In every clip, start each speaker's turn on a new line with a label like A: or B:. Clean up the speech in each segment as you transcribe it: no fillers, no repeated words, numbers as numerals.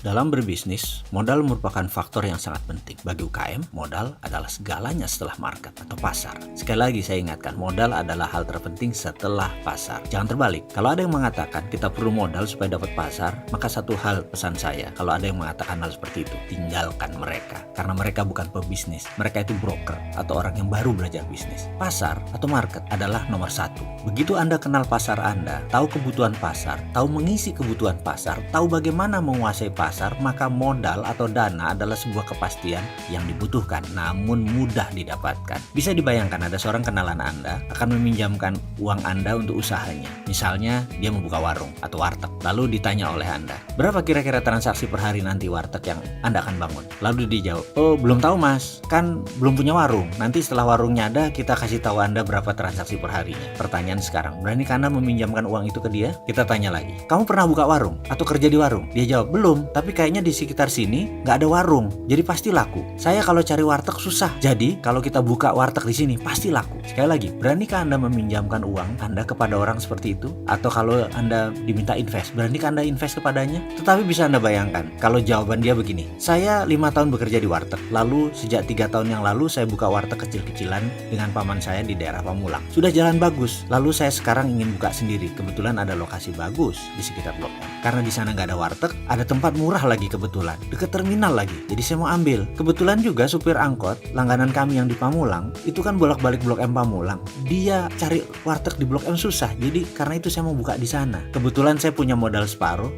A: Dalam berbisnis, modal merupakan faktor yang sangat penting. Bagi UKM, modal adalah segalanya setelah market atau pasar. Sekali lagi saya ingatkan, modal adalah hal terpenting setelah pasar. Jangan terbalik. Kalau ada yang mengatakan kita perlu modal supaya dapat pasar, maka satu hal pesan saya, kalau ada yang mengatakan hal seperti itu, tinggalkan mereka. Karena mereka bukan pebisnis. Mereka itu broker atau orang yang baru belajar bisnis. Pasar atau market adalah nomor satu. Begitu Anda kenal pasar Anda, tahu kebutuhan pasar, tahu mengisi kebutuhan pasar, tahu bagaimana menguasai pasar, maka modal atau dana adalah sebuah kepastian yang dibutuhkan namun mudah didapatkan. Bisa dibayangkan ada seorang kenalan Anda akan meminjamkan uang Anda untuk usahanya. Misalnya dia membuka warung atau warteg. Lalu ditanya oleh Anda, berapa kira-kira transaksi per hari nanti warteg yang Anda akan bangun? Lalu dijawab, oh belum tahu mas, kan belum punya warung. Nanti setelah warungnya ada kita kasih tahu Anda berapa transaksi per harinya. Pertanyaan sekarang, beranikah Anda meminjamkan uang itu ke dia? Kita tanya lagi, kamu pernah buka warung atau kerja di warung? Dia jawab, belum, tapi kayaknya di sekitar sini nggak ada warung, jadi pasti laku. Saya kalau cari warteg susah, jadi kalau kita buka warteg di sini pasti laku. Sekali lagi, beranikah Anda meminjamkan uang Anda kepada orang seperti itu? Atau kalau Anda diminta invest, beranikah Anda invest kepadanya? Tetapi bisa Anda bayangkan, kalau jawaban dia begini, saya 5 tahun bekerja di warteg, lalu sejak 3 tahun yang lalu saya buka warteg kecil-kecilan dengan paman saya di daerah Pamulang. Sudah jalan bagus, lalu saya sekarang ingin buka sendiri. Kebetulan ada lokasi bagus di sekitar Blok M. Karena di sana nggak ada warteg, ada tempat murah lagi kebetulan, dekat terminal lagi. Jadi saya mau ambil. Kebetulan juga supir angkot langganan kami yang di Pamulang itu kan bolak-balik Blok M Pamulang. Dia cari warteg di Blok M susah. Jadi karena itu saya mau buka di sana. Kebetulan saya punya modal separuh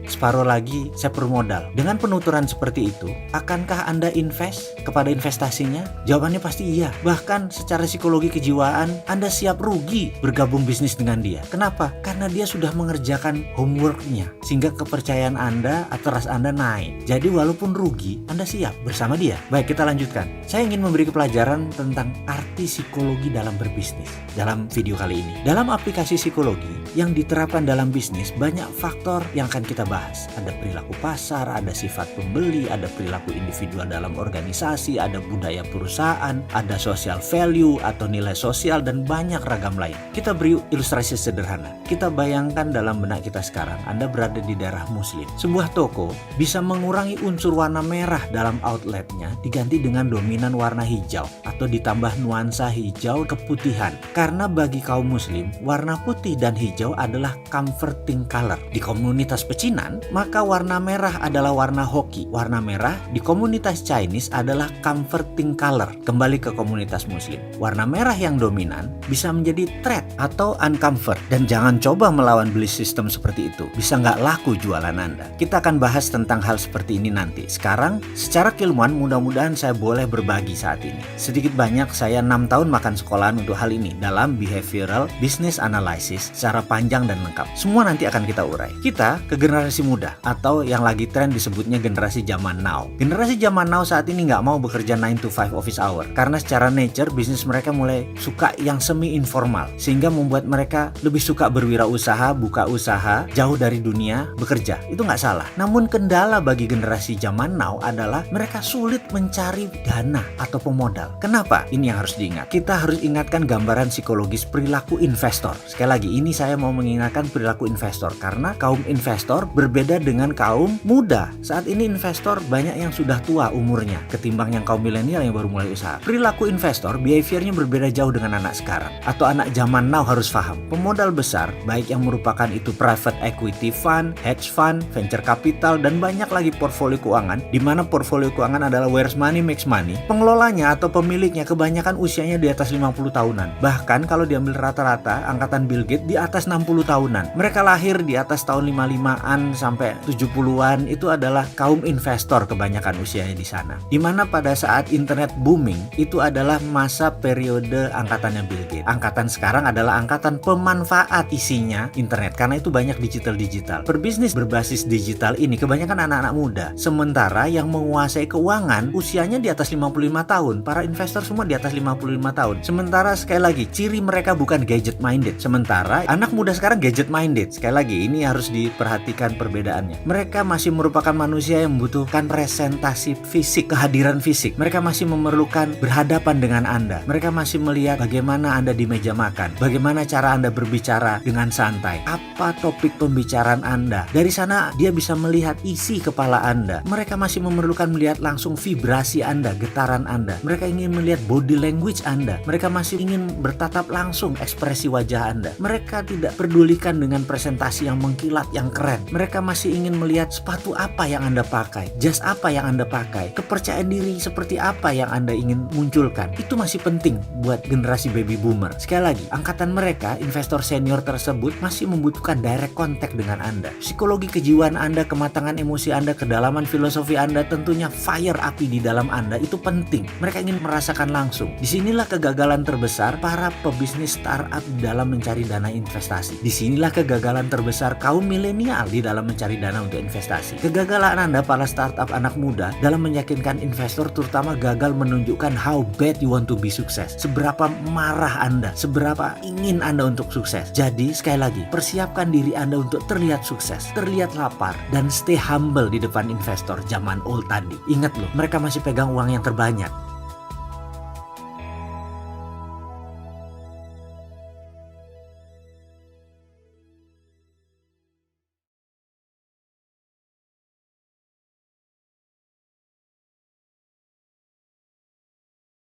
A: lagi saya perlu modal. Dengan penuturan seperti itu, akankah Anda invest kepada investasinya? Jawabannya pasti iya. Bahkan secara psikologi kejiwaan Anda siap rugi bergabung bisnis dengan dia. Kenapa? Karena dia sudah mengerjakan homeworknya, sehingga kepercayaan Anda atau trust Anda naik. Jadi walaupun rugi, Anda siap bersama dia. Baik, kita lanjutkan. Saya ingin memberi pelajaran tentang arti psikologi dalam berbisnis dalam video kali ini. Dalam aplikasi psikologi yang diterapkan dalam bisnis, banyak faktor yang akan kita bahas. Ada perilaku pasar, ada sifat pembeli, ada perilaku individual dalam organisasi, ada budaya perusahaan, ada social value atau nilai sosial, dan banyak ragam lain. Kita beri ilustrasi sederhana. Kita bayangkan dalam benak kita sekarang, Anda berada di daerah muslim. Sebuah toko bisa mengurangi unsur warna merah dalam outletnya diganti dengan dominan warna hijau atau ditambah nuansa hijau keputihan. Karena bagi kaum muslim, warna putih dan hijau adalah comforting color. Di komunitas pecinan, maka warna merah adalah warna hoki. Warna merah di komunitas Chinese adalah comforting color. Kembali ke komunitas muslim, warna merah yang dominan bisa menjadi threat atau uncomfort. Dan jangan coba melawan belief system seperti itu. Bisa nggak laku jualan Anda. Kita akan bahas tentang hal seperti ini nanti. Sekarang, secara keilmuan mudah-mudahan saya boleh berbagi saat ini. Sedikit banyak saya 6 tahun makan sekolahan untuk hal ini dalam behavioral business analysis secara panjang dan lengkap. Semua nanti akan kita urai. Kita ke generasi muda atau yang lagi tren disebutnya generasi zaman now. Generasi zaman now saat ini nggak mau bekerja 9 to 5 office hour karena secara nature bisnis mereka mulai suka yang semi informal, sehingga membuat mereka lebih suka berwirausaha, buka usaha jauh dari dunia bekerja. Itu nggak salah. Namun kendala bagi generasi zaman now adalah mereka sulit mencari dana atau pemodal. Kenapa? Ini yang harus diingat. Kita harus ingatkan gambaran psikologis perilaku investor. Sekali lagi, ini saya mau mengingatkan perilaku investor karena kaum investor berbeda dengan kaum muda. Saat ini investor banyak yang sudah tua umurnya ketimbang yang kaum milenial yang baru mulai usaha. Perilaku investor, behaviornya berbeda jauh dengan anak sekarang atau anak zaman now harus paham. Pemodal besar, baik yang merupakan itu private equity fund, hedge fund, venture capital, dan banyak lagi portfolio keuangan, di mana portfolio keuangan adalah where's money makes money. Pengelolanya atau pemiliknya kebanyakan usianya di atas 50 tahunan. Bahkan kalau diambil rata-rata, angkatan Bill Gates di atas 60 tahunan. Mereka lahir di atas tahun 55-an sampai 70-an, itu adalah kaum investor kebanyakan usianya di sana. Di mana pada saat internet booming, itu adalah masa periode angkatannya Bill Gates. Angkatan sekarang adalah angkatan pemanfaat isinya internet, karena itu banyak digital. Berbisnis berbasis digital ini kebanyakan anak-anak muda. Sementara yang menguasai keuangan usianya di atas 55 tahun. Para investor semua di atas 55 tahun. Sementara sekali lagi, ciri mereka bukan gadget minded. Sementara anak muda sekarang gadget minded. Sekali lagi, ini harus diperhatikan perbedaannya. Mereka masih merupakan manusia yang membutuhkan presentasi fisik, kehadiran fisik. Mereka masih memerlukan berhadapan dengan Anda. Mereka masih melihat bagaimana Anda di meja makan, bagaimana cara Anda berbicara dengan santai, apa topik pembicaraan Anda. Dari sana dia bisa melihat isi isi kepala Anda. Mereka masih memerlukan melihat langsung vibrasi Anda, getaran Anda. Mereka ingin melihat body language Anda. Mereka masih ingin bertatap langsung ekspresi wajah Anda. Mereka tidak pedulikan dengan presentasi yang mengkilat, yang keren. Mereka masih ingin melihat sepatu apa yang Anda pakai, jas apa yang Anda pakai, kepercayaan diri seperti apa yang Anda ingin munculkan. Itu masih penting buat generasi baby boomer. Sekali lagi, angkatan mereka, investor senior tersebut masih membutuhkan direct contact dengan Anda. Psikologi kejiwaan Anda, kematangan emosi Anda, kedalaman filosofi Anda, tentunya fire api di dalam Anda itu penting. Mereka ingin merasakan langsung. Disinilah kegagalan terbesar para pebisnis startup dalam mencari dana investasi. Disinilah kegagalan terbesar kaum milenial di dalam mencari dana untuk investasi. Kegagalan Anda para startup anak muda dalam meyakinkan investor, terutama gagal menunjukkan how bad you want to be sukses. Seberapa marah Anda, seberapa ingin Anda untuk sukses. Jadi sekali lagi, persiapkan diri Anda untuk terlihat sukses, terlihat lapar, dan stay humble di depan investor zaman old tadi. Ingat loh, mereka masih pegang uang yang terbanyak.